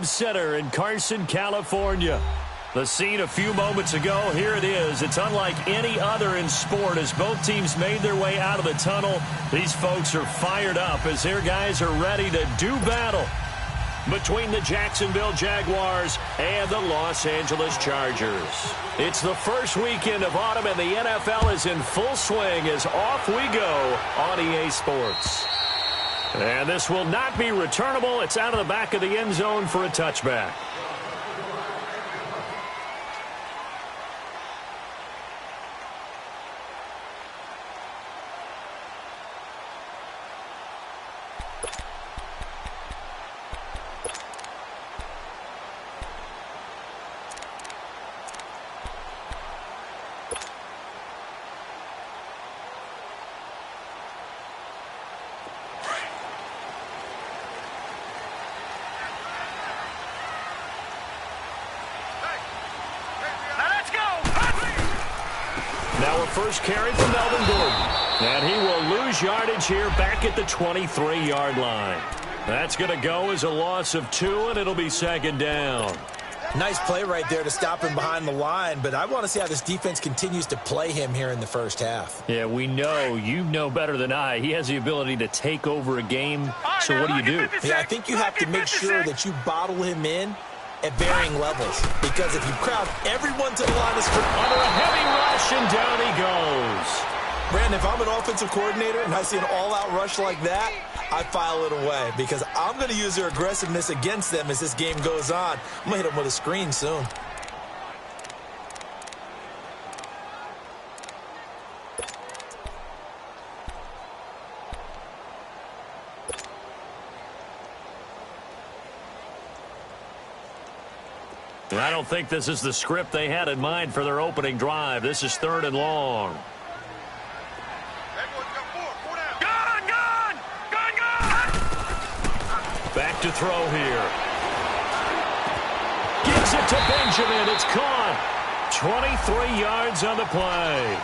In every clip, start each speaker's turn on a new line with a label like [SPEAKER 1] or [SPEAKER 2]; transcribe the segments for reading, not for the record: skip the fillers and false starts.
[SPEAKER 1] Center in Carson, California. The scene a few moments ago, here it is. It's unlike any other in sport as both teams made their way out of the tunnel. These folks are fired up as their guys are ready to do battle between the Jacksonville Jaguars and the Los Angeles Chargers. It's the first weekend of autumn and the NFL is in full swing as off we go on EA Sports. And this will not be returnable. It's out of the back of the end zone for a touchback. Now a first carry from Melvin Gordon. And he will lose yardage here back at the 23-yard line. That's going to go as a loss of 2, and it'll be second down.
[SPEAKER 2] Nice play right there to stop him behind the line, but I want to see how this defense continues to play him here in the first half.
[SPEAKER 1] Yeah, we know. You know better than I. He has the ability to take over a game, so what do you do?
[SPEAKER 2] Yeah, I think you have to make sure that you bottle him in at varying levels, because if you crowd everyone to the line of scrimmage
[SPEAKER 1] under a heavy rush, and down he goes.
[SPEAKER 2] Brandon, if I'm an offensive coordinator and I see an all-out rush like that, I file it away because I'm going to use their aggressiveness against them as this game goes on. I'm going to hit them with a screen soon.
[SPEAKER 1] I don't think this is the script they had in mind for their opening drive. This is 3rd and long. Back to throw here. Gives it to Benjamin. It's caught. 23 yards on the play.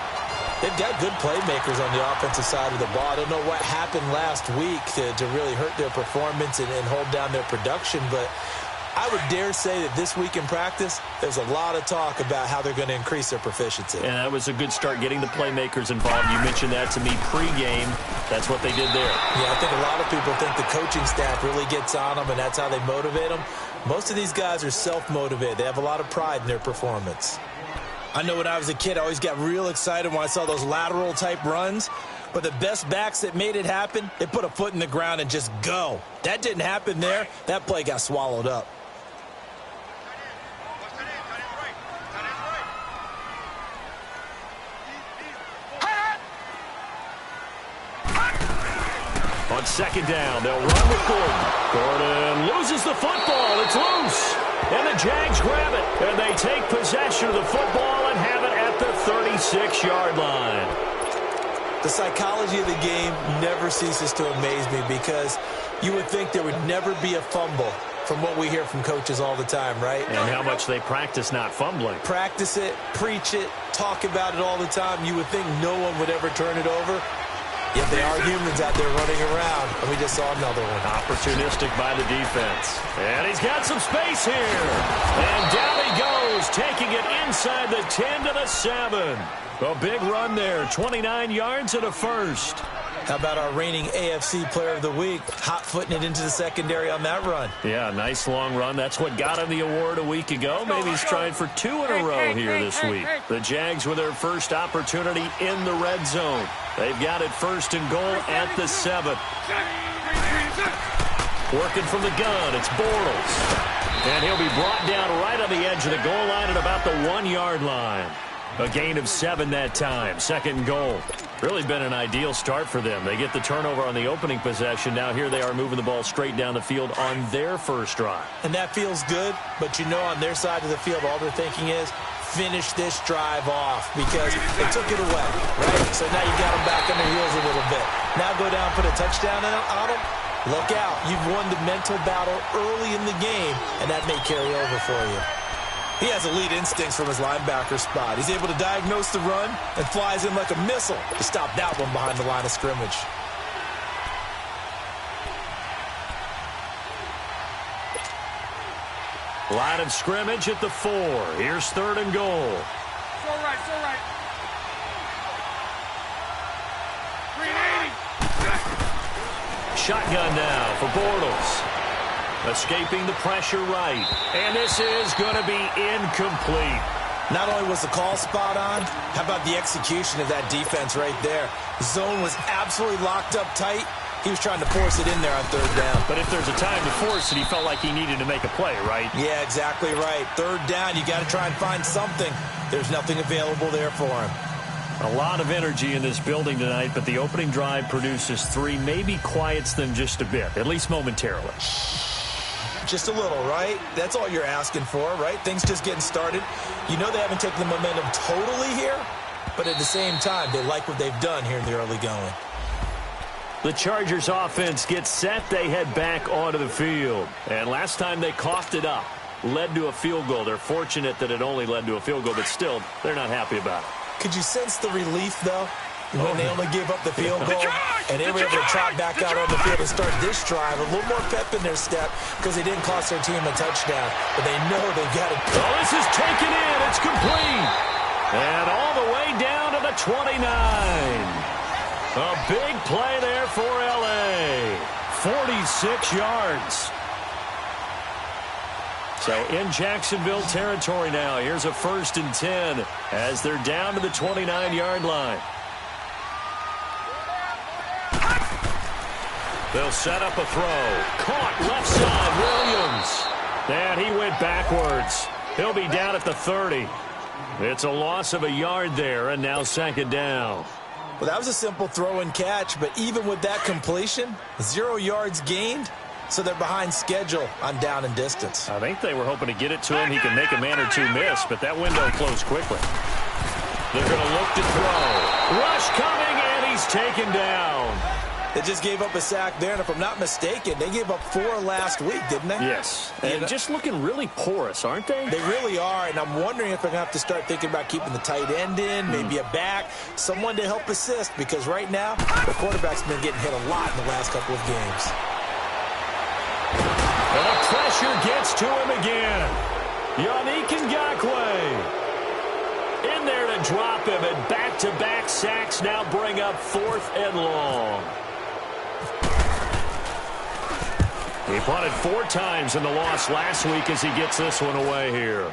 [SPEAKER 2] They've got good playmakers on the offensive side of the ball. I don't know what happened last week to really hurt their performance and hold down their production, but I would dare say that this week in practice, there's a lot of talk about how they're going to increase their proficiency.
[SPEAKER 1] And that was a good start getting the playmakers involved. You mentioned that to me pregame. That's what they did there.
[SPEAKER 2] Yeah, I think a lot of people think the coaching staff really gets on them, and that's how they motivate them. Most of these guys are self-motivated. They have a lot of pride in their performance. I know when I was a kid, I always got real excited when I saw those lateral-type runs. But the best backs that made it happen, they put a foot in the ground and just go. That didn't happen there. That play got swallowed up.
[SPEAKER 1] On second down, they'll run with Gordon. Gordon loses the football. It's loose. And the Jags grab it. And they take possession of the football and have it at the 36-yard line.
[SPEAKER 2] The psychology of the game never ceases to amaze me because you would think there would never be a fumble from what we hear from coaches all the time, right?
[SPEAKER 1] And how much they practice not fumbling.
[SPEAKER 2] Practice it, preach it, talk about it all the time. You would think no one would ever turn it over. Yet they are humans out there running around, and we just saw another one.
[SPEAKER 1] Opportunistic by the defense. And he's got some space here. And down he goes, taking it inside the 10 to the 7. A big run there, 29 yards and a first.
[SPEAKER 2] How about our reigning AFC Player of the Week, hot-footing it into the secondary on that run?
[SPEAKER 1] Yeah, nice long run. That's what got him the award a week ago. Maybe he's trying for 2 in a row here this week. The Jags with their first opportunity in the red zone. They've got it 1st and goal at the 7. Working from the gun, it's Bortles. And he'll be brought down right on the edge of the goal line at about the 1-yard line. A gain of 7 that time, 2nd and goal. Really been an ideal start for them. They get the turnover on the opening possession. Now here they are moving the ball straight down the field on their first drive.
[SPEAKER 2] And that feels good, but you know on their side of the field all they're thinking is finish this drive off because they took it away, right? So now you got them back on their heels a little bit. Now go down, put a touchdown on them. Look out. You've won the mental battle early in the game, and that may carry over for you. He has elite instincts from his linebacker spot. He's able to diagnose the run and flies in like a missile to stop that one behind the line of scrimmage.
[SPEAKER 1] Line of scrimmage at the 4. Here's 3rd and goal.
[SPEAKER 3] So right, so right. 380.
[SPEAKER 1] Shotgun now for Bortles. Escaping the pressure right. And this is going to be incomplete.
[SPEAKER 2] Not only was the call spot on, how about the execution of that defense right there? Zone was absolutely locked up tight. He was trying to force it in there on 3rd down.
[SPEAKER 1] But if there's a time to force it, he felt like he needed to make a play, right?
[SPEAKER 2] Yeah, exactly right. 3rd down, you got to try and find something. There's nothing available there for him.
[SPEAKER 1] A lot of energy in this building tonight, but the opening drive produces 3, maybe quiets them just a bit, at least momentarily.
[SPEAKER 2] Just a little, right? That's all you're asking for, right? Things just getting started. You know they haven't taken the momentum totally here, but at the same time, they like what they've done here in the early going.
[SPEAKER 1] The Chargers offense gets set. They head back onto the field. And last time they coughed it up, led to a field goal. They're fortunate that it only led to a field goal, but still, they're not happy about it.
[SPEAKER 2] Could you sense the relief, though, when they only gave up the field goal and they were able to trot back out on the field and start this drive? A little more pep in their step because they didn't cost their team a touchdown, but they know they've got it.
[SPEAKER 1] Oh, this is taken in. It's complete. And all the way down to the 29. A big play there for L.A. 46 yards. So in Jacksonville territory now. Here's a 1st and 10 as they're down to the 29-yard line. They'll set up a throw. Caught left side, Williams. And he went backwards. He'll be down at the 30. It's a loss of a yard there, and now 2nd down.
[SPEAKER 2] Well, that was a simple throw and catch, but even with that completion, 0 yards gained, so they're behind schedule on down and distance.
[SPEAKER 1] I think they were hoping to get it to him. He can make a man or two miss, but that window closed quickly. They're going to look to throw. Rush coming, and he's taken down.
[SPEAKER 2] They just gave up a sack there, and if I'm not mistaken, they gave up 4 last week, didn't they?
[SPEAKER 1] Yes, and just looking really porous, aren't they?
[SPEAKER 2] They really are, and I'm wondering if they're going to have to start thinking about keeping the tight end in, maybe a back, someone to help assist, because right now, the quarterback's been getting hit a lot in the last couple of games.
[SPEAKER 1] And the pressure gets to him again. Yannick Ngakoue in there to drop him, and back-to-back sacks now bring up 4th and long. He punted 4 times in the loss last week as he gets this one away here.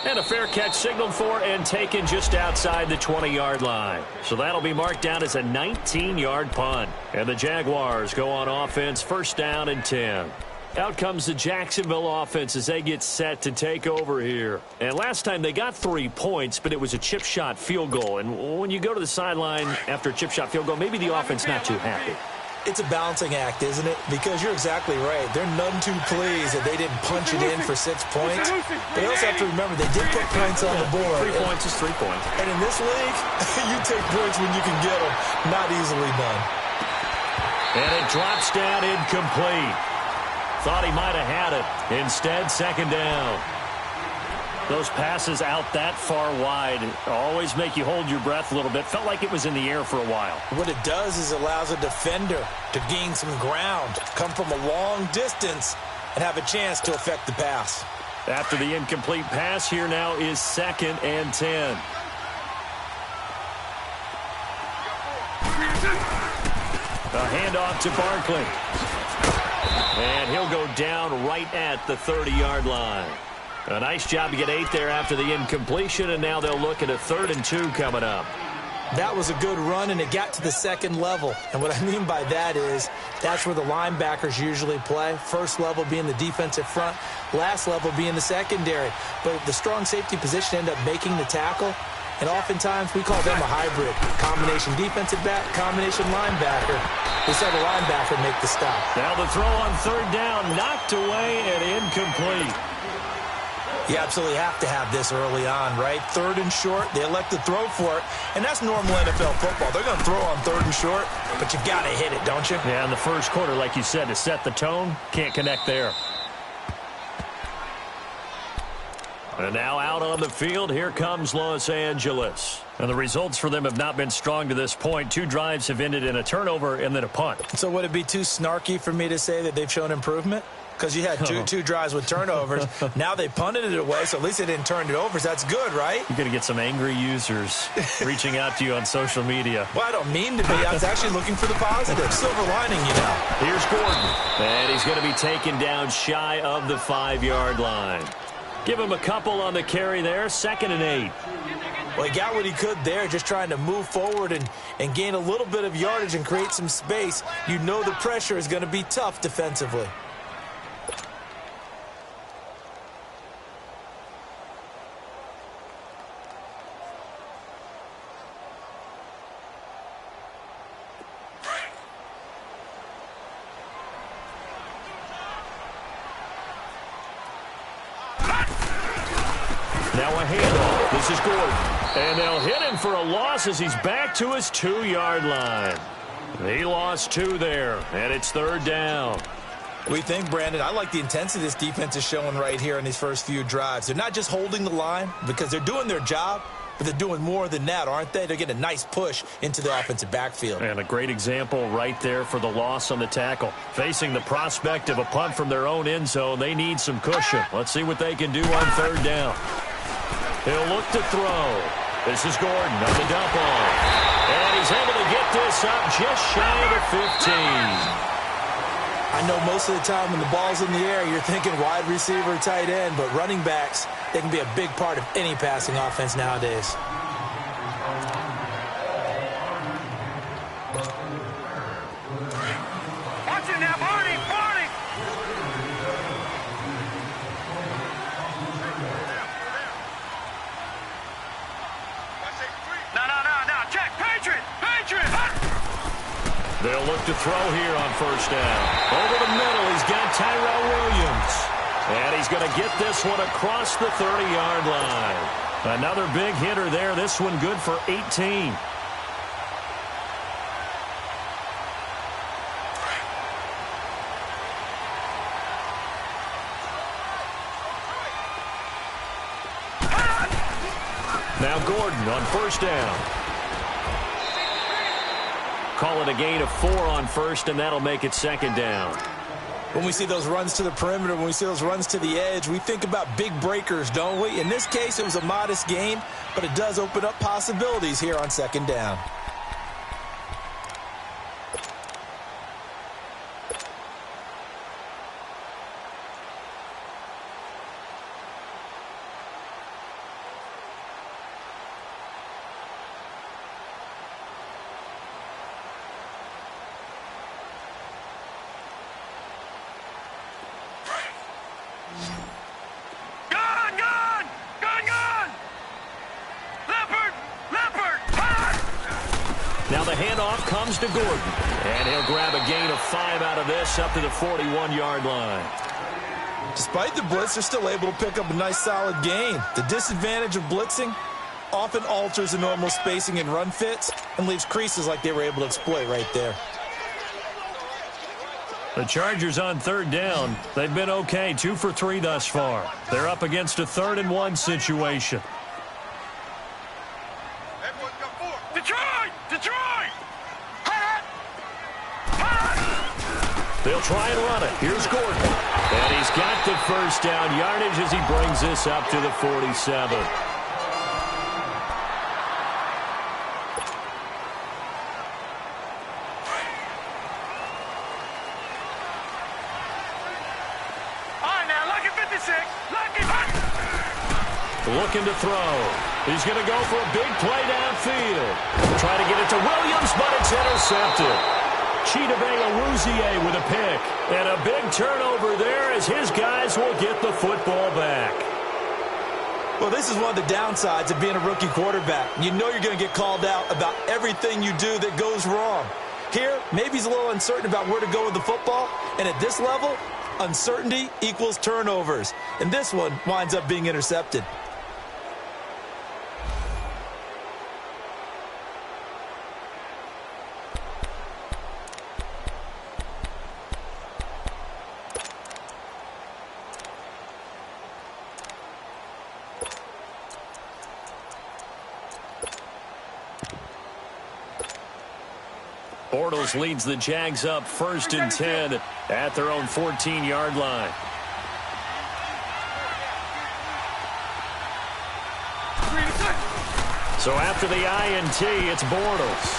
[SPEAKER 1] And a fair catch signaled for and taken just outside the 20-yard line. So that'll be marked down as a 19-yard punt. And the Jaguars go on offense, 1st down and 10. Out comes the Jacksonville offense as they get set to take over here. And last time they got 3 points, but it was a chip shot field goal. And when you go to the sideline after a chip shot field goal, maybe the offense not too happy.
[SPEAKER 2] It's a balancing act, isn't it? Because you're exactly right. They're none too pleased that they didn't punch it in for 6 points. They also have to remember they did put points on the board.
[SPEAKER 1] 3 points is 3 points.
[SPEAKER 2] And in this league, you take points when you can get them. Not easily done.
[SPEAKER 1] And it drops down incomplete. Thought he might have had it. Instead, 2nd down. Those passes out that far wide always make you hold your breath a little bit. Felt like it was in the air for a while.
[SPEAKER 2] What it does is allows a defender to gain some ground, come from a long distance, and have a chance to affect the pass.
[SPEAKER 1] After the incomplete pass, here now is 2nd and 10. A handoff to Barkley. And he'll go down right at the 30-yard line. A nice job to get 8 there after the incompletion, and now they'll look at a 3rd and 2 coming up.
[SPEAKER 2] That was a good run, and it got to the 2nd level. And what I mean by that is that's where the linebackers usually play. First level being the defensive front, last level being the secondary. But the strong safety position ended up making the tackle, and oftentimes we call them a hybrid. Combination defensive back, combination linebacker. We saw the linebacker make the stop.
[SPEAKER 1] Now the throw on 3rd down, knocked away and incomplete.
[SPEAKER 2] You absolutely have to have this early on, right? 3rd and short, they elect to throw for it, and that's normal NFL football. They're going to throw on 3rd and short, but you got to hit it, don't you?
[SPEAKER 1] Yeah, in the first quarter, like you said, to set the tone, can't connect there. And now out on the field, here comes Los Angeles. And the results for them have not been strong to this point. 2 drives have ended in a turnover and then a punt.
[SPEAKER 2] So would it be too snarky for me to say that they've shown improvement? because you had two drives with turnovers. Now they punted it away, so at least they didn't turn it over. So that's good, right?
[SPEAKER 1] You're going to get some angry users reaching out to you on social media.
[SPEAKER 2] Well, I don't mean to be. I was actually looking for the positive. Silver lining, you know.
[SPEAKER 1] Here's Gordon. And he's going to be taken down shy of the 5-yard line. Give him a couple on the carry there. 2nd and 8.
[SPEAKER 2] Well, he got what he could there, just trying to move forward and gain a little bit of yardage and create some space. You know the pressure is going to be tough defensively.
[SPEAKER 1] Now a handoff. This is Gordon. And they'll hit him for a loss as he's back to his 2-yard line. He lost 2 there, and it's 3rd down.
[SPEAKER 2] We think, Brandon, I like the intensity this defense is showing right here in these first few drives. They're not just holding the line because they're doing their job, but they're doing more than that, aren't they? They're getting a nice push into the offensive backfield.
[SPEAKER 1] And a great example right there for the loss on the tackle. Facing the prospect of a punt from their own end zone, they need some cushion. Let's see what they can do on 3rd down. He'll look to throw. This is Gordon on the dump off. And he's able to get this up just shy of the 15.
[SPEAKER 2] I know most of the time when the ball's in the air, you're thinking wide receiver, tight end, but running backs, they can be a big part of any passing offense nowadays.
[SPEAKER 3] Watch it now, Barney! Barney! No. Check! Patriot! Patriot!
[SPEAKER 1] They'll look to throw here on 1st down. Over the middle, he's got Tyrell Williams. And he's going to get this one across the 30-yard line. Another big hitter there. This one good for 18. Now Gordon on 1st down. Call it a gain of 4 on 1st, and that'll make it 2nd down.
[SPEAKER 2] When we see those runs to the perimeter, when we see those runs to the edge, we think about big breakers, don't we? In this case, it was a modest gain, but it does open up possibilities here on 2nd down.
[SPEAKER 1] Now the handoff comes to Gordon. And he'll grab a gain of 5 out of this up to the 41-yard line.
[SPEAKER 2] Despite the blitz, they're still able to pick up a nice solid gain. The disadvantage of blitzing often alters the normal spacing and run fits and leaves creases like they were able to exploit right there.
[SPEAKER 1] The Chargers on 3rd down. They've been okay, 2 for 3 thus far. They're up against a 3rd and 1 situation.
[SPEAKER 3] Detroit!
[SPEAKER 1] They'll try and run it. Here's Gordon. And he's got the 1st down yardage as he brings this up to the 47. Looking to throw. He's going to go for a big play downfield. Trying to get it to Williams, but it's intercepted. Chidobe with a pick. And a big turnover there as his guys will get the football back.
[SPEAKER 2] Well, this is one of the downsides of being a rookie quarterback. You know you're going to get called out about everything you do that goes wrong. Here, maybe he's a little uncertain about where to go with the football. And at this level, uncertainty equals turnovers. And this one winds up being intercepted.
[SPEAKER 1] Bortles leads the Jags up 1st and 10 at their own 14-yard line. So after the INT, it's Bortles.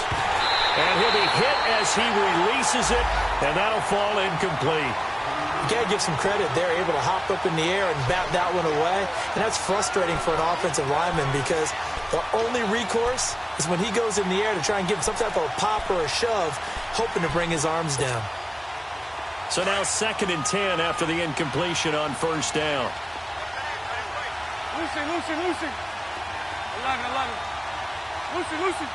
[SPEAKER 1] And he'll be hit as he releases it, and that'll fall incomplete.
[SPEAKER 2] You got to give some credit. They're able to hop up in the air and bat that one away. And that's frustrating for an offensive lineman because the only recourse is when he goes in the air to try and give some type of a pop or a shove, hoping to bring his arms down.
[SPEAKER 1] So now 2nd and 10 after the incompletion on 1st down.
[SPEAKER 3] Lucy. 11. Lucy.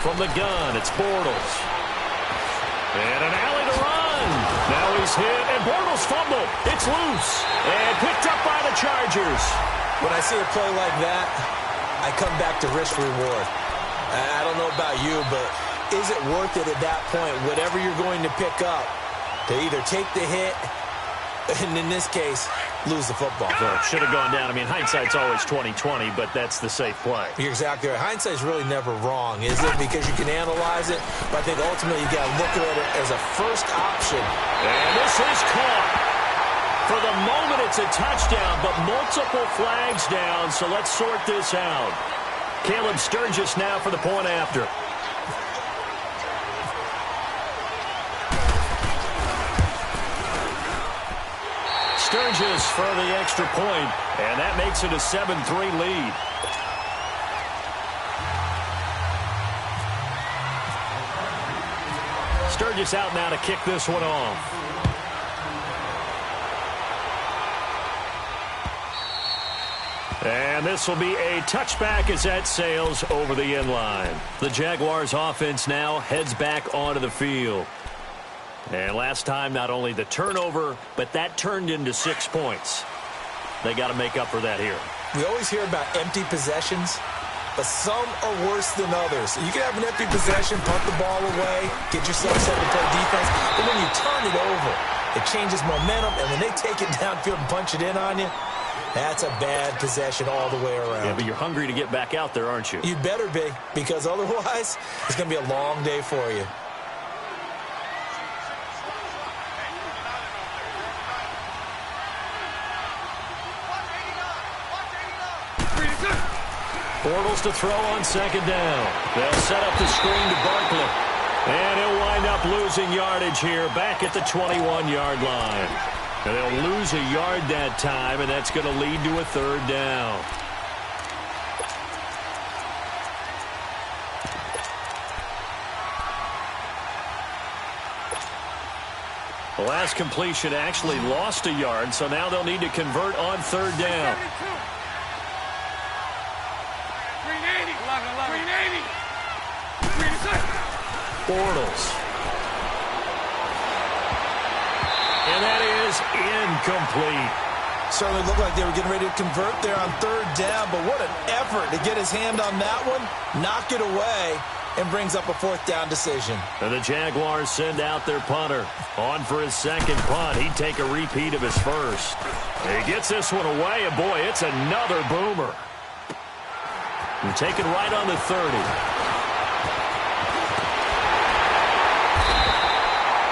[SPEAKER 1] From the gun, it's Bortles. And an alley to run. Now he's hit, and Bortles fumbled. It's loose and picked up by the Chargers.
[SPEAKER 2] When I see a play like that, I come back to risk-reward. I don't know about you, but is it worth it at that point, whatever you're going to pick up, to either take the hit, and in this case, lose the football?
[SPEAKER 1] Well, it should have gone down. I mean, hindsight's always 20/20, but that's the safe play.
[SPEAKER 2] You're exactly right. Hindsight's really never wrong, is it? Because you can analyze it, but I think ultimately you got to look at it as a first option.
[SPEAKER 1] And this is caught. For the moment, it's a touchdown, but multiple flags down, so let's sort this out. Caleb Sturgis now for the point after. Sturgis for the extra point, and that makes it a 7-3 lead. Sturgis out now to kick this one off. And this will be a touchback as that sails over the end line. The Jaguars offense now heads back onto the field. And last time, not only the turnover, but that turned into 6 points. They got to make up for that here.
[SPEAKER 2] We always hear about empty possessions, but some are worse than others. You can have an empty possession, punt the ball away, get yourself set to play defense, but when you turn it over, it changes momentum, and when they take it downfield and punch it in on you, that's a bad possession all the way around.
[SPEAKER 1] Yeah, but you're hungry to get back out there, aren't you?
[SPEAKER 2] You'd better be, because otherwise, it's going to be a long day for you.
[SPEAKER 1] Bortles to throw on 2nd down. They'll set up the screen to Barkley. And he'll wind up losing yardage here back at the 21-yard line. And they'll lose a yard that time, and that's going to lead to a 3rd down. The last completion actually lost a yard, so now they'll need to convert on 3rd down. Bortles. And that is incomplete.
[SPEAKER 2] Certainly looked like they were getting ready to convert there on 3rd down, but what an effort to get his hand on that one, knock it away, and brings up a 4th down decision.
[SPEAKER 1] And the Jaguars send out their punter. On for his 2nd punt. He'd take a repeat of his 1st. He gets this one away, and boy, it's another boomer. And taken right on the 30.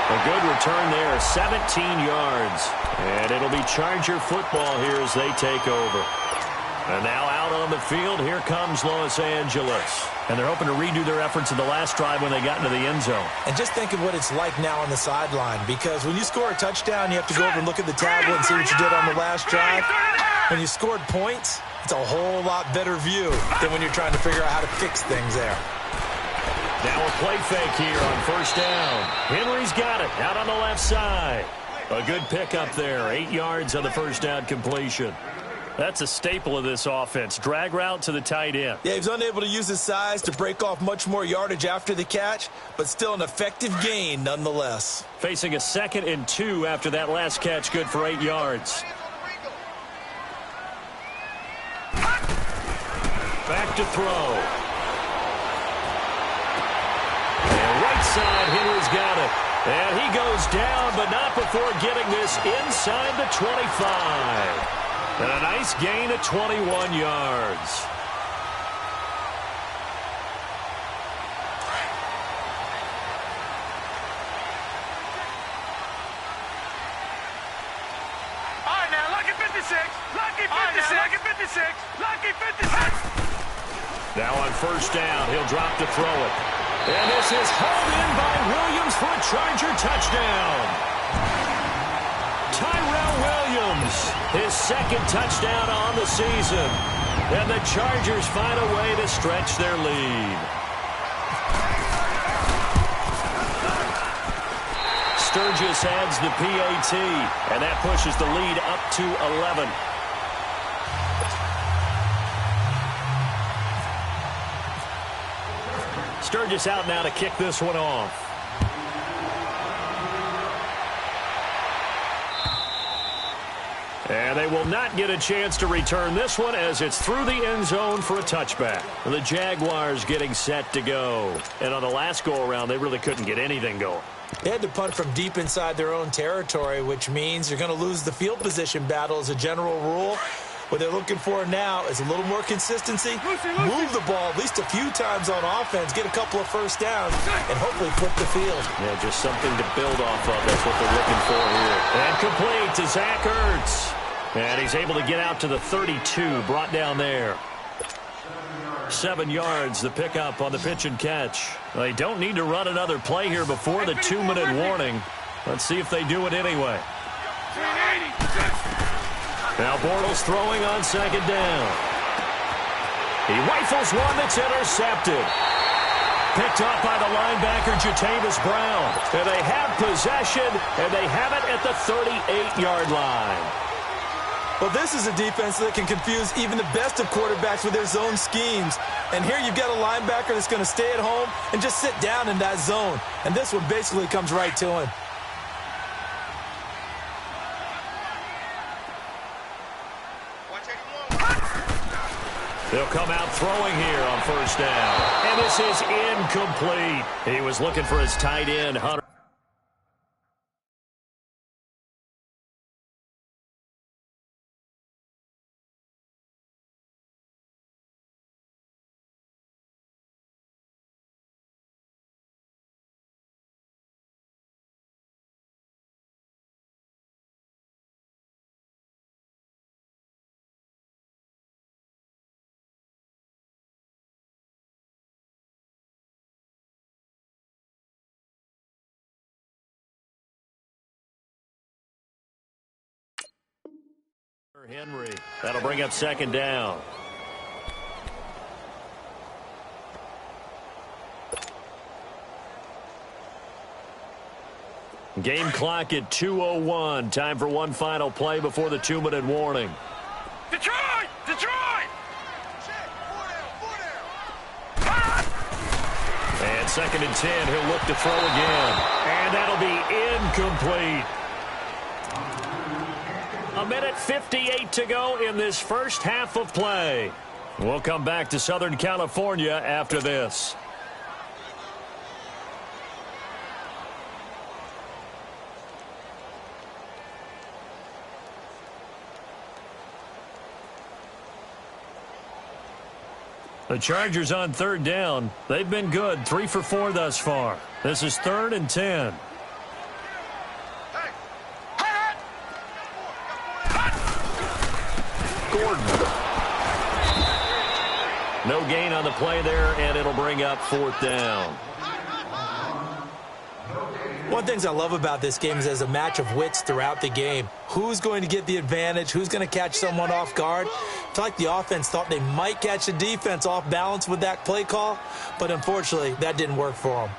[SPEAKER 1] A good return there, 17 yards. And it'll be Charger football here as they take over. And now out on the field, here comes Los Angeles. And they're hoping to redo their efforts in the last drive when they got into the end zone.
[SPEAKER 2] And just think of what it's like now on the sideline, because when you score a touchdown, you have to go over and look at the tablet and see what you did on the last drive. When you scored points, it's a whole lot better view than when you're trying to figure out how to fix things there.
[SPEAKER 1] Now a play fake here on 1st down. Henry's got it out on the left side. A good pickup there, 8 yards on the 1st down completion. That's a staple of this offense. Drag route to the tight end.
[SPEAKER 2] Yeah, he's unable to use his size to break off much more yardage after the catch, but still an effective gain nonetheless.
[SPEAKER 1] Facing a 2nd and 2 after that last catch, good for 8 yards. Back to throw. And right side, Henry's got it. And he goes down, but not before getting this inside the 25. And a nice gain of 21 yards.
[SPEAKER 3] Lucky 56. Lucky 56. Lucky 56.
[SPEAKER 1] Now on first down, he'll drop to throw it. And this is hauled in by Williams for a Charger touchdown. Tyrell Williams, his second touchdown on the season. And the Chargers find a way to stretch their lead. Sturgis adds the PAT, and that pushes the lead up to 11. Sturgis out now to kick this one off. And they will not get a chance to return this one as it's through the end zone for a touchback. The Jaguars getting set to go. And on the last go-around, they really couldn't get anything going.
[SPEAKER 2] They had to punt from deep inside their own territory, which means you're going to lose the field position battle as a general rule. What they're looking for now is a little more consistency. Move the ball at least a few times on offense, get a couple of first downs, and hopefully flip the field.
[SPEAKER 1] Yeah, just something to build off of. That's what they're looking for here. And complete to Zach Ertz. And he's able to get out to the 32, brought down there. 7 yards, the pickup on the pitch and catch. They don't need to run another play here before the 2-minute warning. Let's see if they do it anyway. Now Bortles throwing on second down. He rifles one that's intercepted. Picked off by the linebacker, Jatavis Brown. And they have possession, and they have it at the 38-yard line.
[SPEAKER 2] Well, this is a defense that can confuse even the best of quarterbacks with their zone schemes. And here you've got a linebacker that's going to stay at home and just sit down in that zone. And this one basically comes right to him.
[SPEAKER 1] They'll come out throwing here on first down. And this is incomplete. He was looking for his tight end, Hunter. Henry. That'll bring up second down. Game clock at 2:01. Time for one final play before the 2-minute warning.
[SPEAKER 3] Detroit! Detroit!
[SPEAKER 1] And second and 10. He'll look to throw again. And that'll be incomplete. A minute 58 to go in this first half of play. We'll come back to Southern California after this. The Chargers on third down. They've been good, 3 for 4 thus far. This is 3rd and 10. No gain on the play there, and it'll bring up 4th down.
[SPEAKER 2] One of the things I love about this game is there's a match of wits throughout the game. Who's going to get the advantage? Who's going to catch someone off guard? I feel like the offense thought they might catch the defense off balance with that play call, but unfortunately, that didn't work for them.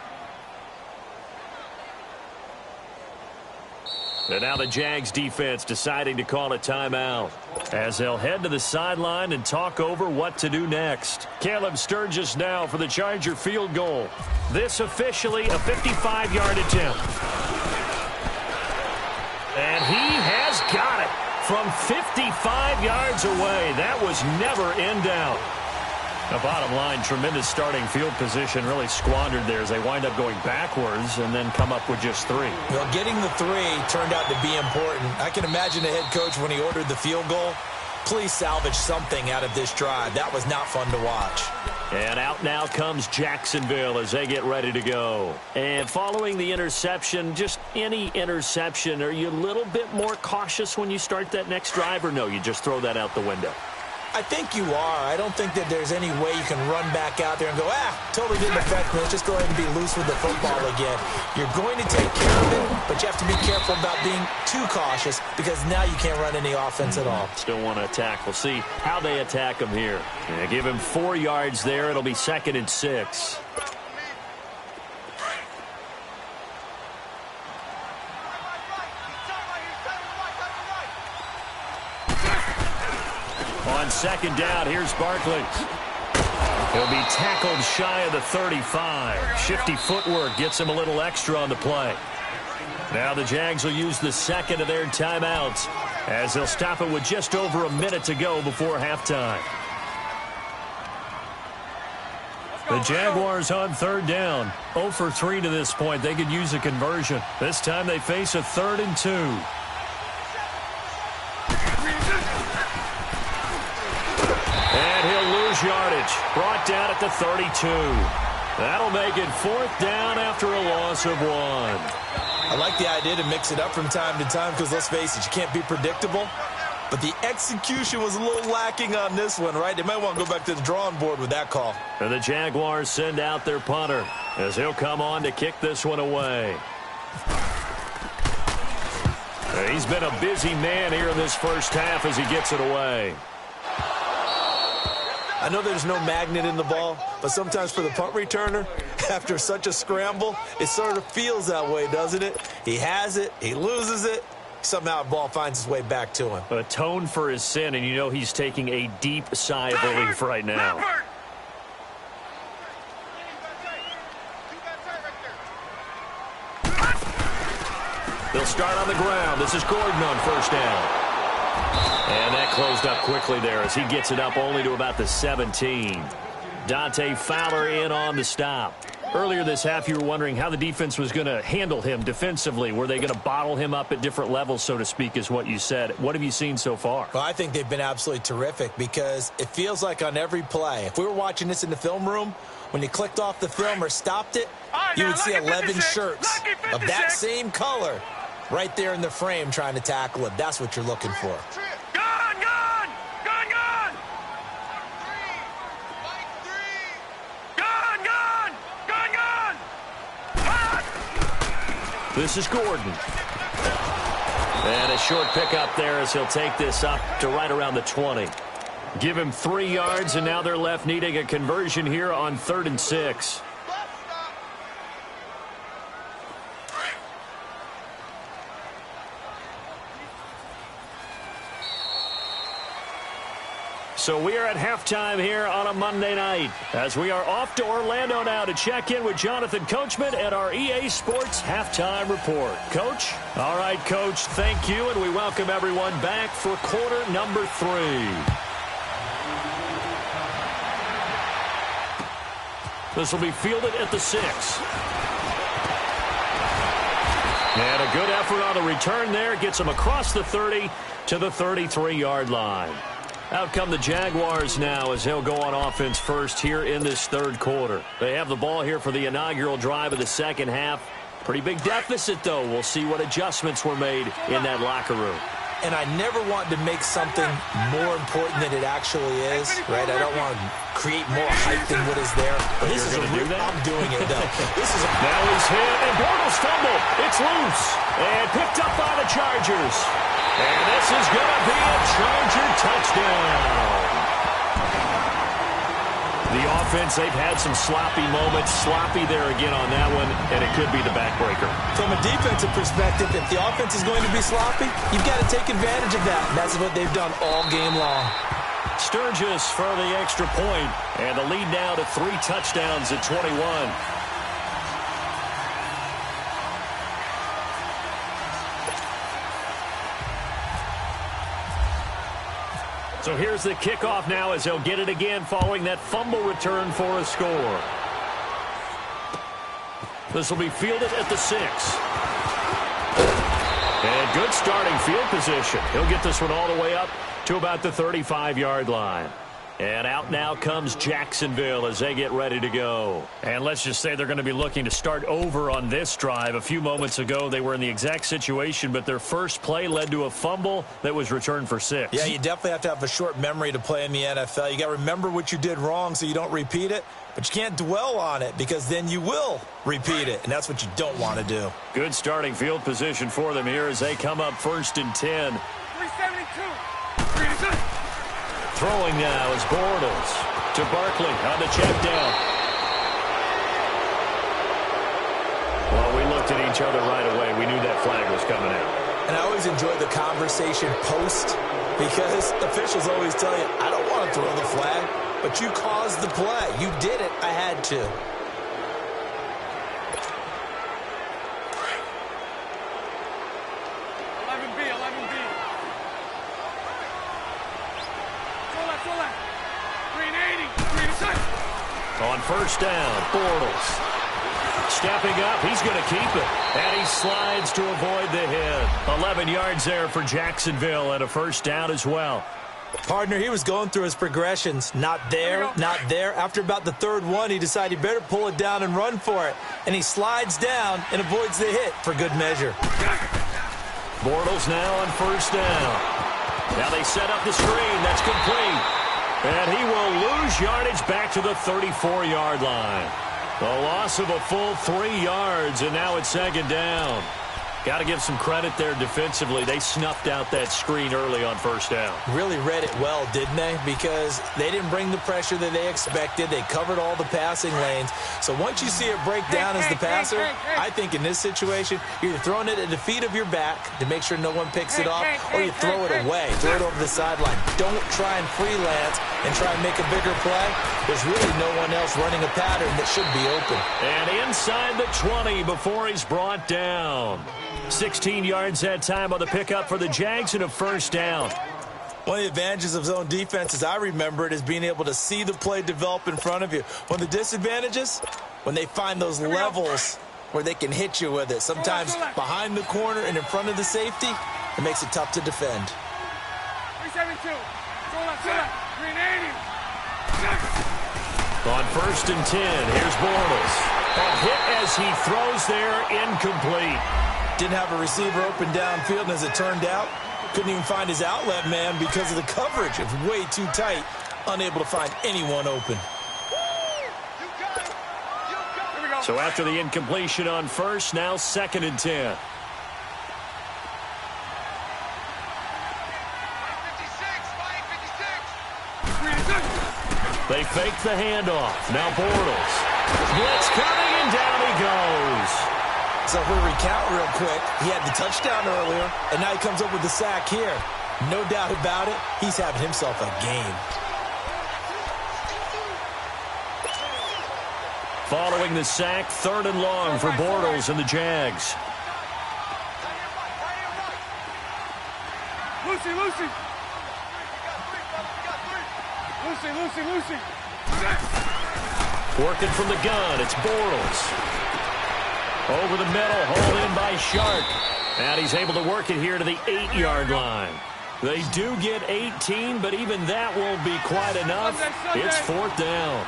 [SPEAKER 1] And now the Jags defense deciding to call a timeout as they'll head to the sideline and talk over what to do next. Caleb Sturgis now for the Charger field goal. This officially a 55-yard attempt. And he has got it from 55 yards away. That was never in doubt. The bottom line, tremendous starting field position, really squandered there as they wind up going backwards and then come up with just 3.
[SPEAKER 2] Well, getting the 3 turned out to be important. I can imagine the head coach when he ordered the field goal. Please salvage something out of this drive. That was not fun to watch.
[SPEAKER 1] And out now comes Jacksonville as they get ready to go. And following the interception, just any interception, are you a little bit more cautious when you start that next drive, or no, you just throw that out the window?
[SPEAKER 2] I think you are. I don't think that there's any way you can run back out there and go, totally didn't affect me. Let's just go ahead and be loose with the football again. You're going to take care of it, but you have to be careful about being too cautious because now you can't run any offense at all.
[SPEAKER 1] Still want to attack. We'll see how they attack him here. Give him 4 yards there. It'll be 2nd and 6. On 2nd down, here's Barkley. He'll be tackled shy of the 35. Shifty footwork gets him a little extra on the play. Now the Jags will use the 2nd of their timeouts as they'll stop it with just over a minute to go before halftime. The Jaguars on 3rd down. 0 for 3 to this point. They could use a conversion. This time they face a 3rd and 2. And he'll lose yardage. Brought down at the 32. That'll make it 4th down after a loss of 1.
[SPEAKER 2] I like the idea to mix it up from time to time because, let's face it, you can't be predictable. But the execution was a little lacking on this one, right? They might want to go back to the drawing board with that call.
[SPEAKER 1] And the Jaguars send out their punter as he'll come on to kick this one away. He's been a busy man here in this first half as he gets it away.
[SPEAKER 2] I know there's no magnet in the ball, but sometimes for the punt returner, after such a scramble, it sort of feels that way, doesn't it? He has it, he loses it, somehow the ball finds its way back to him.
[SPEAKER 1] Atone for his sin, and you know he's taking a deep sigh of relief right now. They'll start on the ground. This is Gordon on 1st down. And that closed up quickly there as he gets it up only to about the 17. Dante Fowler in on the stop. Earlier this half, you were wondering how the defense was going to handle him defensively. Were they going to bottle him up at different levels, so to speak, is what you said. What have you seen so far?
[SPEAKER 2] Well, I think they've been absolutely terrific because it feels like on every play, if we were watching this in the film room, when you clicked off the film or stopped it, you would see 11 shirts of that same color right there in the frame trying to tackle it. That's what you're looking for.
[SPEAKER 1] This is Gordon. And a short pickup there as he'll take this up to right around the 20. Give him 3 yards, and now they're left needing a conversion here on 3rd and 6. So we are at halftime here on a Monday night as we are off to Orlando now to check in with Jonathan Coachman at our EA Sports Halftime Report. Coach? All right, Coach, thank you, and we welcome everyone back for quarter number 3. This will be fielded at the 6. And a good effort on the return there. Gets him across the 30 to the 33-yard line. Out come the Jaguars now as they'll go on offense first here in this 3rd quarter. They have the ball here for the inaugural drive of the 2nd half. Pretty big deficit, though. We'll see what adjustments were made in that locker room.
[SPEAKER 2] And I never want to make something more important than it actually is, right? I don't want to create more hype than what is there. But this is a real, I'm doing it, though. This is
[SPEAKER 1] now he's hit, and Bortles fumble. It's loose, and picked up by the Chargers. And this is going to be a Charger touchdown. The offense, they've had some sloppy moments. Sloppy there again on that one, and it could be the backbreaker.
[SPEAKER 2] From a defensive perspective, if the offense is going to be sloppy, you've got to take advantage of that. And that's what they've done all game long.
[SPEAKER 1] Sturgis for the extra point, and the lead now to 3 touchdowns at 21. So here's the kickoff now as they'll get it again following that fumble return for a score. This will be fielded at the 6. And good starting field position. He'll get this one all the way up to about the 35-yard line. And out now comes Jacksonville as they get ready to go. And let's just say they're going to be looking to start over on this drive. A few moments ago, they were in the exact situation, but their first play led to a fumble that was returned for 6.
[SPEAKER 2] Yeah, you definitely have to have a short memory to play in the NFL. You got to remember what you did wrong so you don't repeat it, but you can't dwell on it because then you will repeat it, and that's what you don't want to do.
[SPEAKER 1] Good starting field position for them here as they come up 1st and 10.
[SPEAKER 3] 372. 3
[SPEAKER 1] Throwing now is Bortles to Barkley on the check down. Well, we looked at each other right away. We knew that flag was coming out.
[SPEAKER 2] And I always enjoy the conversation post because officials always tell you, I don't want to throw the flag, but you caused the play. You did it. I had to.
[SPEAKER 1] On 1st down, Bortles stepping up. He's going to keep it. And he slides to avoid the hit. 11 yards there for Jacksonville and a 1st down as well.
[SPEAKER 2] Partner, he was going through his progressions. Not there, not there. After about the 3rd one, he decided he better pull it down and run for it. And he slides down and avoids the hit for good measure.
[SPEAKER 1] Bortles now on 1st down. Now they set up the screen. That's complete. And he will lose yardage back to the 34-yard line. The loss of a full 3 yards, and now it's 2nd down. Got to give some credit there defensively. They snuffed out that screen early on 1st down.
[SPEAKER 2] Really read it well, didn't they? Because they didn't bring the pressure that they expected. They covered all the passing lanes. So once you see it break down as the passer, I think in this situation, you're either throwing it at the feet of your back to make sure no one picks it off, or you throw it away, throw it over the sideline. Don't try and freelance and try and make a bigger play. There's really no one else running a pattern that should be open.
[SPEAKER 1] And inside the 20 before he's brought down. 16 yards that time on the pickup for the Jags and a 1st down.
[SPEAKER 2] One of the advantages of zone defense, as I remember it, is being able to see the play develop in front of you. One of the disadvantages, when they find those levels where they can hit you with it. Sometimes behind the corner and in front of the safety, it makes it tough to defend.
[SPEAKER 3] 372. 380.
[SPEAKER 1] On 1st and 10, here's Bortles. A hit as he throws there, incomplete.
[SPEAKER 2] Didn't have a receiver open downfield, and as it turned out, couldn't even find his outlet man because of the coverage. It's way too tight, unable to find anyone open.
[SPEAKER 1] So after the incompletion on 1st, now 2nd and 10. They fake the handoff. Now Bortles. Blitz coming, and down he goes.
[SPEAKER 2] So if we recount real quick, he had the touchdown earlier, and now he comes up with the sack here. No doubt about it, he's having himself a game.
[SPEAKER 1] Following the sack, 3rd and long for Bortles and the Jags.
[SPEAKER 3] Lucy.
[SPEAKER 1] Working from the gun, it's Bortles. Over the middle, hauled in by Shark. And he's able to work it here to the 8-yard line. They do get 18, but even that won't be quite enough. It's 4th down.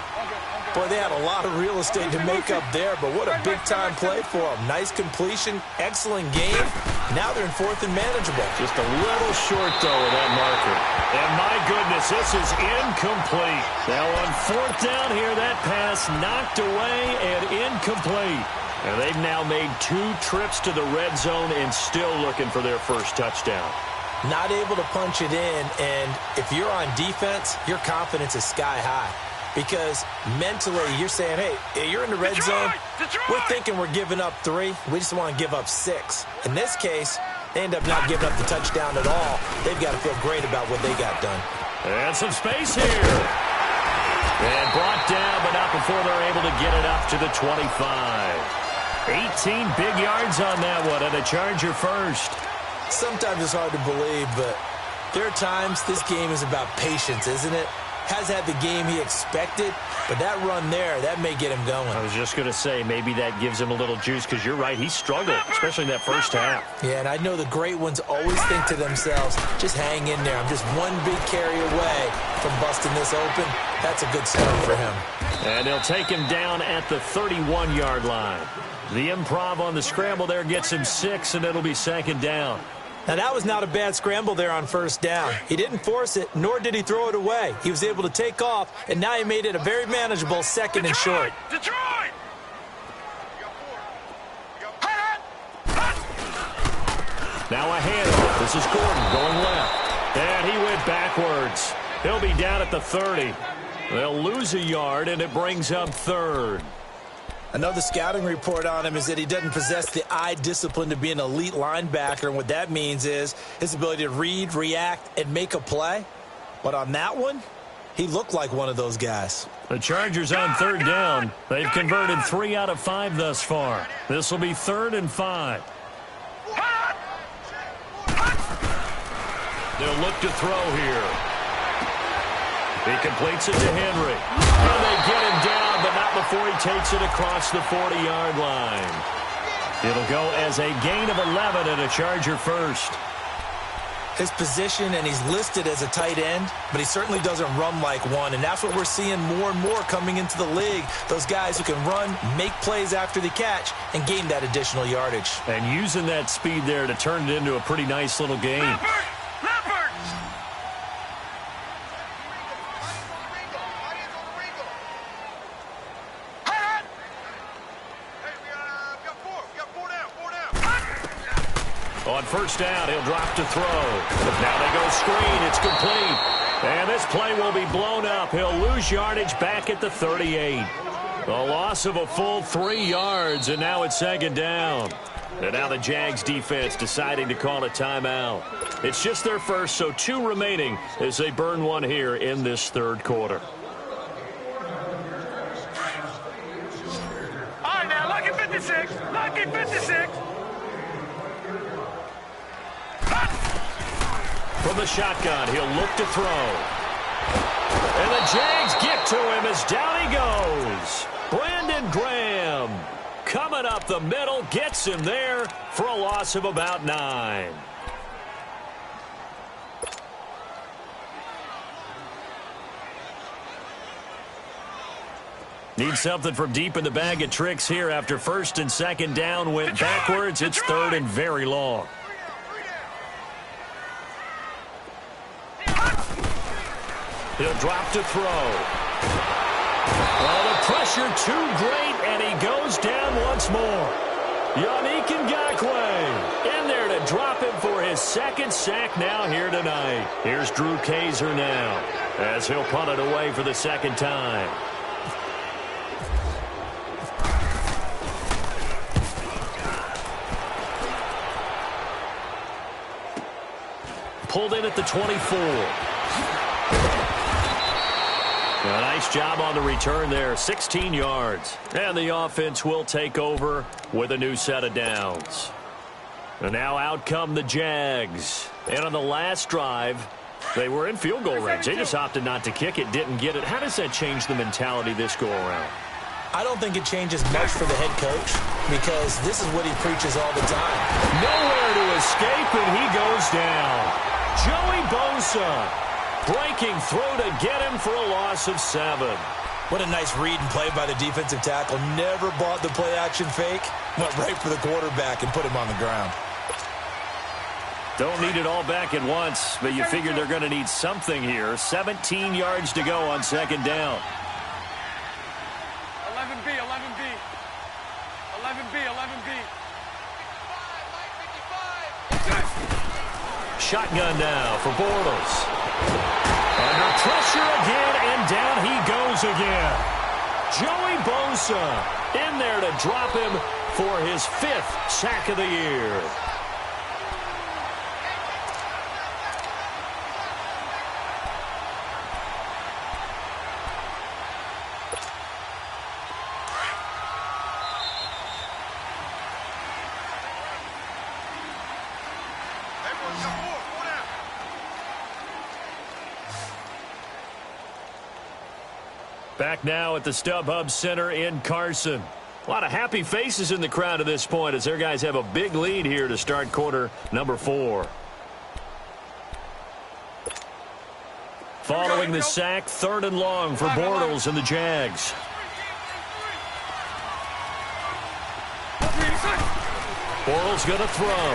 [SPEAKER 2] Boy, they had a lot of real estate to make up there, but what a big-time play for them. Nice completion, excellent game. Now they're in 4th and manageable.
[SPEAKER 1] Just a little short, though, of that marker. And my goodness, this is incomplete. Now on 4th down here, that pass knocked away and incomplete. And they've now made 2 trips to the red zone and still looking for their first touchdown.
[SPEAKER 2] Not able to punch it in, and if you're on defense, your confidence is sky high. Because mentally, you're saying, hey, you're in the red zone. We're thinking we're giving up 3. We just want to give up 6. In this case, they end up not giving up the touchdown at all. They've got to feel great about what they got done.
[SPEAKER 1] And some space here. And brought down, but not before they're able to get it up to the 25. 18 big yards on that one, and a Charger first.
[SPEAKER 2] Sometimes it's hard to believe, but there are times this game is about patience, isn't it? has had the game he expected, but that run there, that may get him going.
[SPEAKER 1] I was just going to say, maybe that gives him a little juice, because you're right, he struggled, especially in that first half.
[SPEAKER 2] Yeah, and I know the great ones always think to themselves, just hang in there. I'm just one big carry away from busting this open. That's a good start for him.
[SPEAKER 1] And he'll take him down at the 31-yard line. The improv on the scramble there gets him 6, and it'll be second down.
[SPEAKER 2] Now, that was not a bad scramble there on first down. He didn't force it, nor did he throw it away. He was able to take off, and now he made it a very manageable second and short.
[SPEAKER 3] Detroit!
[SPEAKER 1] Now a handoff. This is Gordon going left. And he went backwards. He'll be down at the 30. They'll lose a yard, and it brings up third.
[SPEAKER 2] Another scouting report on him is that he doesn't possess the eye discipline to be an elite linebacker, and what that means is his ability to read, react, and make a play. But on that one, he looked like one of those guys.
[SPEAKER 1] The Chargers on third down. They've converted 3 out of 5 thus far. This will be 3rd and 5. They'll look to throw here. He completes it to Henry. And they get him down, but not before he takes it across the 40-yard line. It'll go as a gain of 11 and a Charger first.
[SPEAKER 2] His position, and he's listed as a tight end, but he certainly doesn't run like one, and that's what we're seeing more and more coming into the league. Those guys who can run, make plays after the catch, and gain that additional yardage.
[SPEAKER 1] And using that speed there to turn it into a pretty nice little game. On first down, he'll drop to throw. Now they go screen. It's complete. And this play will be blown up. He'll lose yardage back at the 38. A loss of a full 3 yards, and now it's second down. And now the Jags defense deciding to call a timeout. It's just their first, so 2 remaining as they burn one here in this third quarter.
[SPEAKER 3] All right, now, lucky 56. Lucky 56.
[SPEAKER 1] From the shotgun, he'll look to throw. And the Jags get to him as down he goes. Brandon Graham coming up the middle, gets him there for a loss of about 9. Need something from deep in the bag of tricks here after first and second down went backwards. It's third and very long. He'll drop to throw. Well, the pressure too great, and he goes down once more. Yannick Ngakoue in there to drop him for his second sack now here tonight. Here's Drew Kaiser now as he'll punt it away for the second time. Pulled in at the 24. A nice job on the return there, 16 yards. And the offense will take over with a new set of downs. And now out come the Jags. And on the last drive, they were in field goal range. They just opted not to kick it, didn't get it. How does that change the mentality this go-around?
[SPEAKER 2] I don't think it changes much for the head coach because this is what he preaches all the time.
[SPEAKER 1] Nowhere to escape, and he goes down. Joey Bosa breaking through to get him for a loss of 7.
[SPEAKER 2] What a nice read and play by the defensive tackle. Never bought the play-action fake. Went right for the quarterback and put him on the ground.
[SPEAKER 1] Don't need it all back at once, but you figure they're going to need something here. 17 yards to go on second down.
[SPEAKER 3] 11B, 11B. 11B, 11B.
[SPEAKER 1] Shotgun now for Bortles. Under pressure again, and down he goes again. Joey Bosa in there to drop him for his 5th sack of the year. Back now at the StubHub Center in Carson. A lot of happy faces in the crowd at this point as their guys have a big lead here to start quarter number 4. Following the sack, 3rd and long for Bortles and the Jags. Bortles going to throw.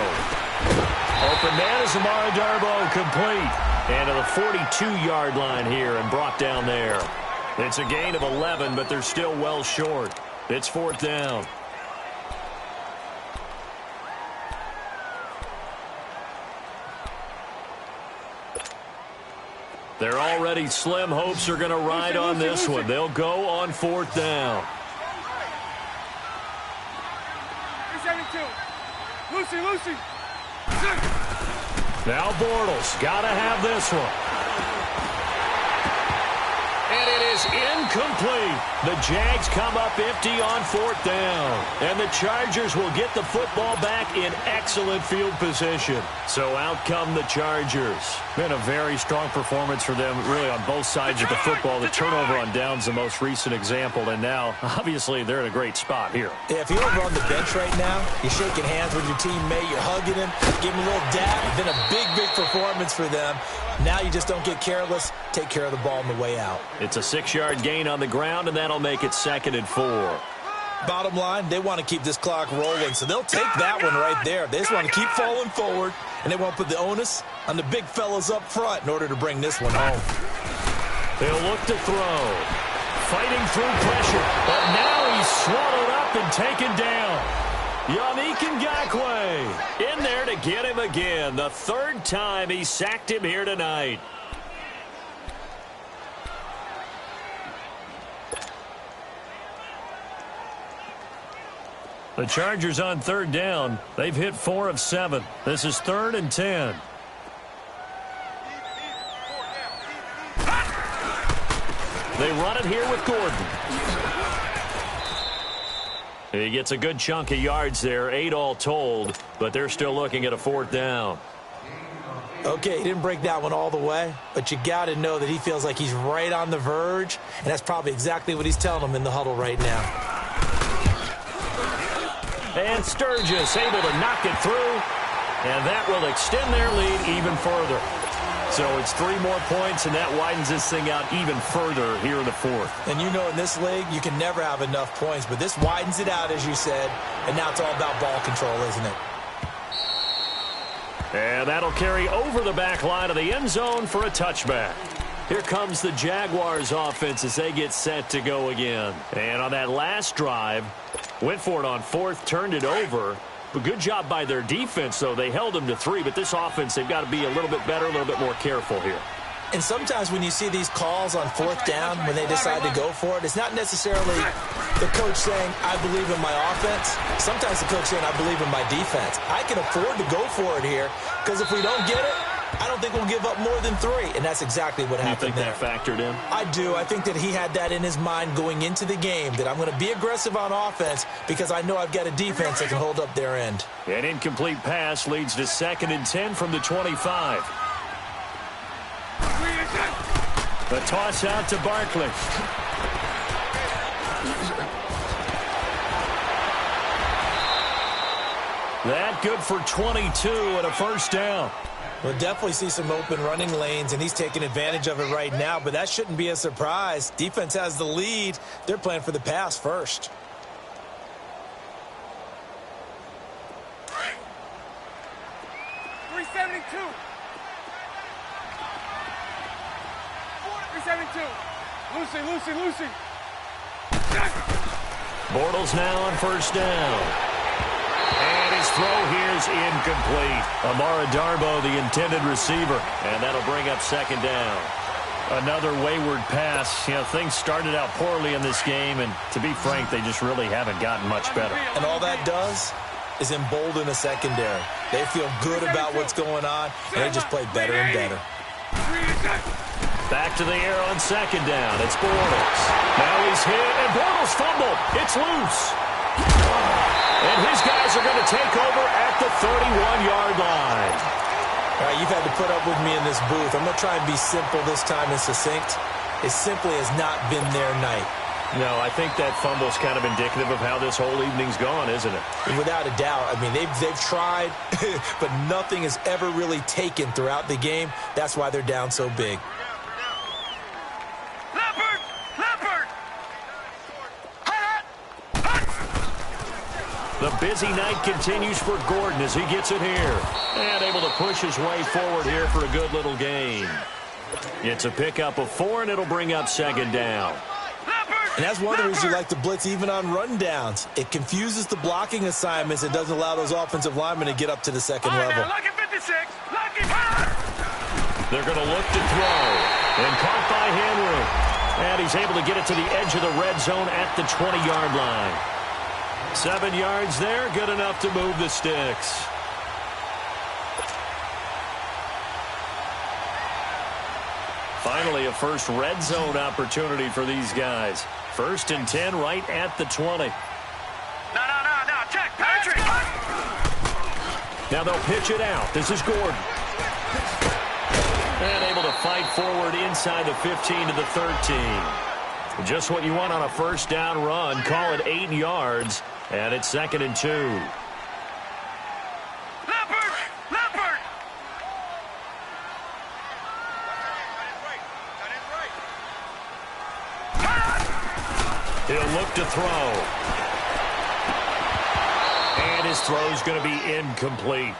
[SPEAKER 1] Open man is Amara Darboh, complete. And to the 42-yard line here and brought down there. It's a gain of 11, but they're still well short. It's 4th down. They're already slim hopes are going to ride on this one. They'll go on 4th down.
[SPEAKER 3] Lucy.
[SPEAKER 1] Now Bortles got to have this one. And it is incomplete. The Jags come up empty on 4th down. And the Chargers will get the football back in excellent field position. So out come the Chargers. Been a very strong performance for them, really, on both sides of the football. The turnover on downs the most recent example. And now, obviously, they're in a great spot here.
[SPEAKER 2] Yeah, if you're over on the bench right now, you're shaking hands with your teammate, you're hugging him, giving him a little dab. Been a big performance for them. Now you just don't get careless. Take care of the ball on the way out.
[SPEAKER 1] It's a 6-yard gain on the ground, and that'll make it 2nd and 4.
[SPEAKER 2] Bottom line, they want to keep this clock rolling, so they'll take that one right there. They just want to keep falling forward, and they won't put the onus on the big fellas up front in order to bring this one home.
[SPEAKER 1] They'll look to throw. Fighting through pressure, but now he's swallowed up and taken down. Yannick Ngakoue in there to get him again. The 3rd time he sacked him here tonight. The Chargers on 3rd down. They've hit 4 of 7. This is 3rd and 10. They run it here with Gordon. He gets a good chunk of yards there, 8 all told, but they're still looking at a 4th down.
[SPEAKER 2] Okay, he didn't break that one all the way, but you got to know that he feels like he's right on the verge, and that's probably exactly what he's telling them in the huddle right now.
[SPEAKER 1] And Sturgis able to knock it through, and that will extend their lead even further. So it's 3 more points, and that widens this thing out even further here in the 4th.
[SPEAKER 2] And you know in this league, you can never have enough points, but this widens it out, as you said, and now it's all about ball control, isn't it?
[SPEAKER 1] And that'll carry over the back line of the end zone for a touchback. Here comes the Jaguars offense as they get set to go again. And on that last drive, went for it on 4th, turned it over. But good job by their defense, though. They held them to 3, but this offense, they've got to be a little bit better, a little bit more careful here.
[SPEAKER 2] And sometimes when you see these calls on 4th down, when they decide to go for it, it's not necessarily the coach saying, I believe in my offense. Sometimes the coach saying, I believe in my defense. I can afford to go for it here, because if we don't get it, I don't think we'll give up more than 3, and that's exactly what happened there.
[SPEAKER 1] You think that factored in?
[SPEAKER 2] I do. I think that he had that in his mind going into the game, that I'm going to be aggressive on offense because I know I've got a defense that can hold up their end.
[SPEAKER 1] An incomplete pass leads to 2nd and 10 from the 25. The toss out to Barkley. That good for 22 and a 1st down.
[SPEAKER 2] We'll definitely see some open running lanes, and he's taking advantage of it right now, but that shouldn't be a surprise. Defense has the lead. They're playing for the pass first.
[SPEAKER 3] Lucy.
[SPEAKER 1] Bortles now on 1st down. And his throw here is incomplete. Amara Darboh, the intended receiver. And that'll bring up 2nd down. Another wayward pass. You know, things started out poorly in this game, and to be frank, they just really haven't gotten much better.
[SPEAKER 2] And all that does is embolden the secondary. They feel good about what's going on, and they just play better and better.
[SPEAKER 1] Back to the air on 2nd down. It's Bortles. Now he's hit, and Bortles fumbled. It's loose. And his guys are going to take over at the 31-yard line.
[SPEAKER 2] All right, you've had to put up with me in this booth. I'm going to try and be simple this time and succinct. It simply has not been their night.
[SPEAKER 1] No, I think that fumble's kind of indicative of how this whole evening's gone, isn't it?
[SPEAKER 2] Without a doubt. I mean, they've tried, but nothing has ever really taken throughout the game. That's why they're down so big.
[SPEAKER 1] The busy night continues for Gordon as he gets it here. And able to push his way forward here for a good little gain. It's a pickup of 4, and it'll bring up second down.
[SPEAKER 2] And that's one of the reasons you like to blitz even on rundowns. It confuses the blocking assignments and doesn't allow those offensive linemen to get up to the second level.
[SPEAKER 3] Lucky 56. Lucky.
[SPEAKER 1] They're going to look to throw. And caught by Henry. And he's able to get it to the edge of the red zone at the 20-yard line. 7 yards there, good enough to move the sticks. Finally, a first red zone opportunity for these guys. 1st and 10 right at the 20.
[SPEAKER 3] No. Check. Patrick.
[SPEAKER 1] Now they'll pitch it out. This is Gordon. And able to fight forward inside the 15 to the 13. Just what you want on a first down run. Call it 8 yards. And it's 2nd and 2.
[SPEAKER 3] Leopard.
[SPEAKER 1] He'll look to throw. And his throw's going to be incomplete.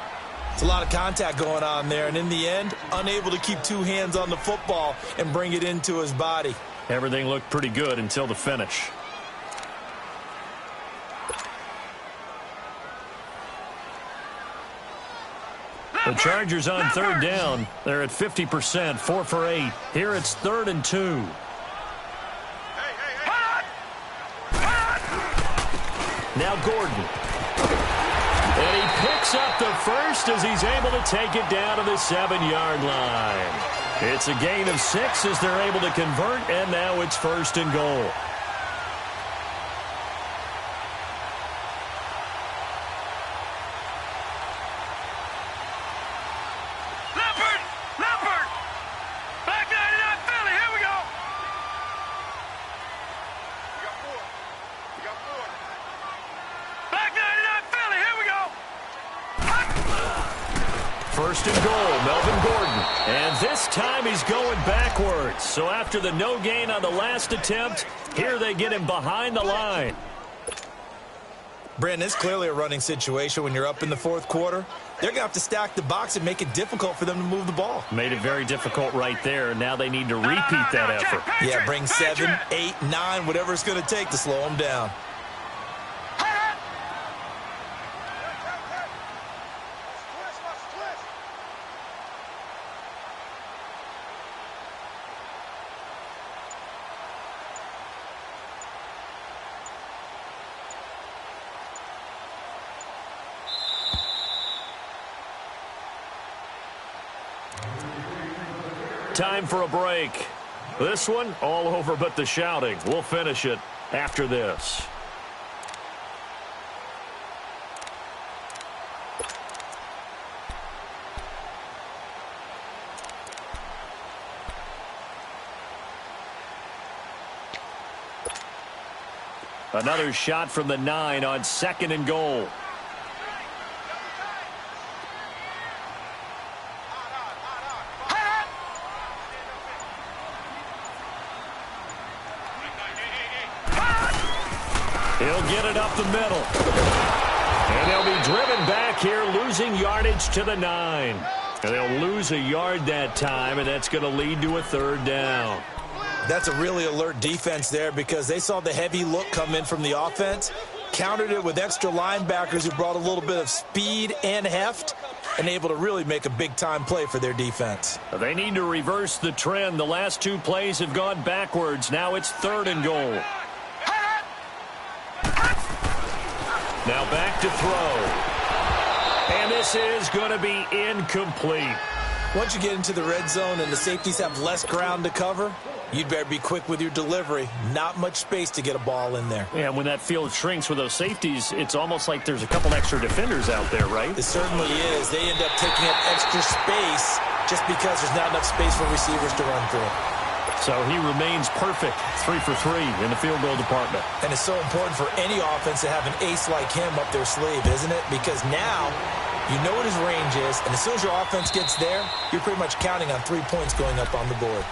[SPEAKER 2] It's a lot of contact going on there, and in the end, unable to keep 2 hands on the football and bring it into his body.
[SPEAKER 1] Everything looked pretty good until the finish. The Chargers on 3rd down. They're at 50%, 4 for 8. Here it's 3rd and 2. Now Gordon. And he picks up the first as he's able to take it down to the 7-yard line. It's a gain of 6 as they're able to convert, and now it's 1st and goal.
[SPEAKER 3] Leopard. Back 99 Philly. Here we go. We got 4. Back 99 Philly. Here we go.
[SPEAKER 1] 1st and goal, Melvin Gordon. And this time he's going backwards. So after the no gain on the last attempt, here they get him behind the line.
[SPEAKER 2] Brandon, it's clearly a running situation when you're up in the 4th quarter. They're going to have to stack the box and make it difficult for them to move the ball.
[SPEAKER 1] Made it very difficult right there. Now they need to repeat that effort.
[SPEAKER 2] Yeah, bring 7, 8, 9, whatever it's going to take to slow them down.
[SPEAKER 1] Time for a break. This one, all over but the shouting. We'll finish it after this. Another shot from the 9 on 2nd and goal. He'll get it up the middle. And they'll be driven back here, losing yardage to the 9. And they'll lose a yard that time, and that's going to lead to a 3rd down.
[SPEAKER 2] That's a really alert defense there because they saw the heavy look come in from the offense, countered it with extra linebackers who brought a little bit of speed and heft, and able to really make a big-time play for their defense.
[SPEAKER 1] They need to reverse the trend. The last 2 plays have gone backwards. Now it's 3rd and goal. Now back to throw. And this is going to be incomplete.
[SPEAKER 2] Once you get into the red zone and the safeties have less ground to cover, you'd better be quick with your delivery. Not much space to get a ball in there.
[SPEAKER 1] Yeah, when that field shrinks with those safeties, it's almost like there's a couple extra defenders out there, right?
[SPEAKER 2] It certainly is. They end up taking up extra space just because there's not enough space for receivers to run through.
[SPEAKER 1] So he remains perfect, 3 for 3 in the field goal department.
[SPEAKER 2] And it's so important for any offense to have an ace like him up their sleeve, isn't it? Because now you know what his range is, and as soon as your offense gets there, you're pretty much counting on 3 points going up on the board.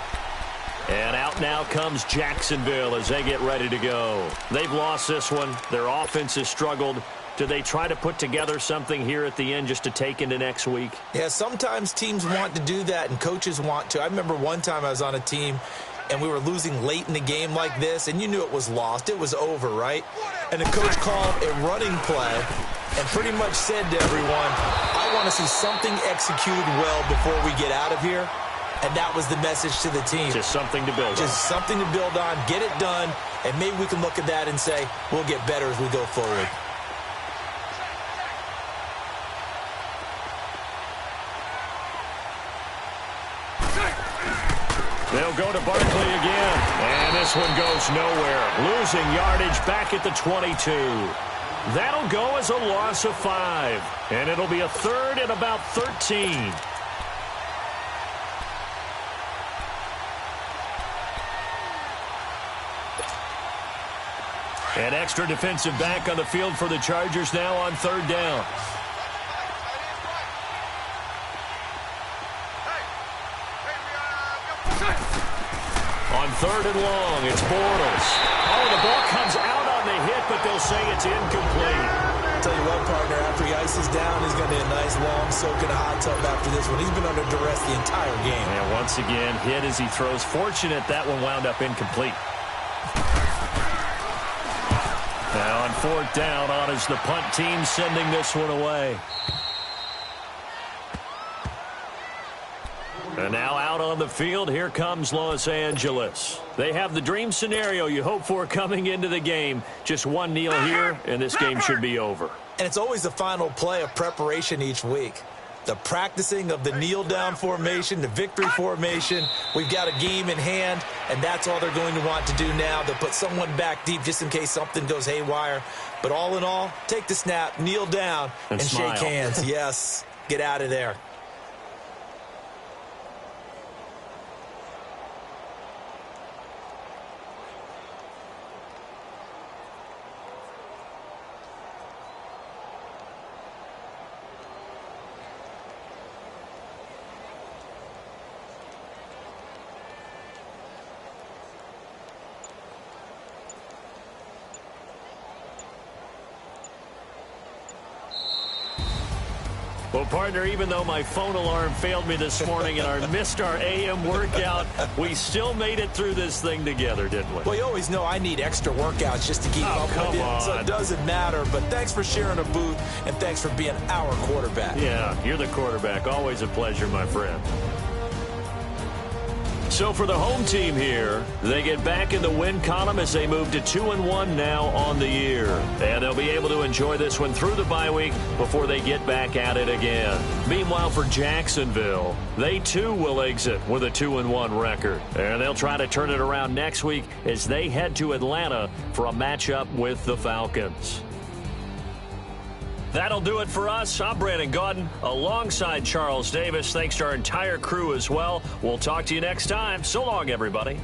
[SPEAKER 1] And out now comes Jacksonville as they get ready to go. They've lost this one. Their offense has struggled. Do they try to put together something here at the end just to take into next week?
[SPEAKER 2] Yeah, sometimes teams want to do that and coaches want to. I remember one time I was on a team and we were losing late in the game like this, and you knew it was lost. It was over, right? And the coach called a running play and pretty much said to everyone, I want to see something executed well before we get out of here. And that was the message to the team.
[SPEAKER 1] Just something to build on.
[SPEAKER 2] Just something to build on, get it done, and maybe we can look at that and say, we'll get better as we go forward.
[SPEAKER 1] They'll go to Barkley again, and this one goes nowhere. Losing yardage back at the 22. That'll go as a loss of 5, and it'll be a third and about 13. An extra defensive back on the field for the Chargers now on third down. On third and long, it's Bortles. Oh, the ball comes out on the hit, but they'll say it's incomplete.
[SPEAKER 2] I'll tell you what, partner, after he ices down, he's going to be a nice long soak in a hot tub after this one. He's been under duress the entire game.
[SPEAKER 1] And once again, hit as he throws. Fortunate that one wound up incomplete. Now on fourth down, on is the punt team sending this one away. And now out on the field, here comes Los Angeles. They have the dream scenario you hope for coming into the game. Just one kneel here, and this game should be over.
[SPEAKER 2] And it's always the final play of preparation each week. The practicing of the kneel-down formation, the victory formation. We've got a game in hand, and that's all they're going to want to do now. They'll put someone back deep just in case something goes haywire. But all in all, take the snap, kneel down, and shake hands. Yes, get out of there.
[SPEAKER 1] Well, partner, even though my phone alarm failed me this morning and I missed our AM workout, we still made it through this thing together, didn't we?
[SPEAKER 2] Well, you always know I need extra workouts just to keep up with you, so it doesn't matter. But thanks for sharing a booth, and thanks for being our quarterback.
[SPEAKER 1] Yeah, you're the quarterback. Always a pleasure, my friend. So for the home team here, they get back in the win column as they move to 2-1 now on the year. And they'll be able to enjoy this one through the bye week before they get back at it again. Meanwhile, for Jacksonville, they too will exit with a 2-1 record. And they'll try to turn it around next week as they head to Atlanta for a matchup with the Falcons. That'll do it for us. I'm Brandon Gaudin alongside Charles Davis. Thanks to our entire crew as well. We'll talk to you next time. So long, everybody.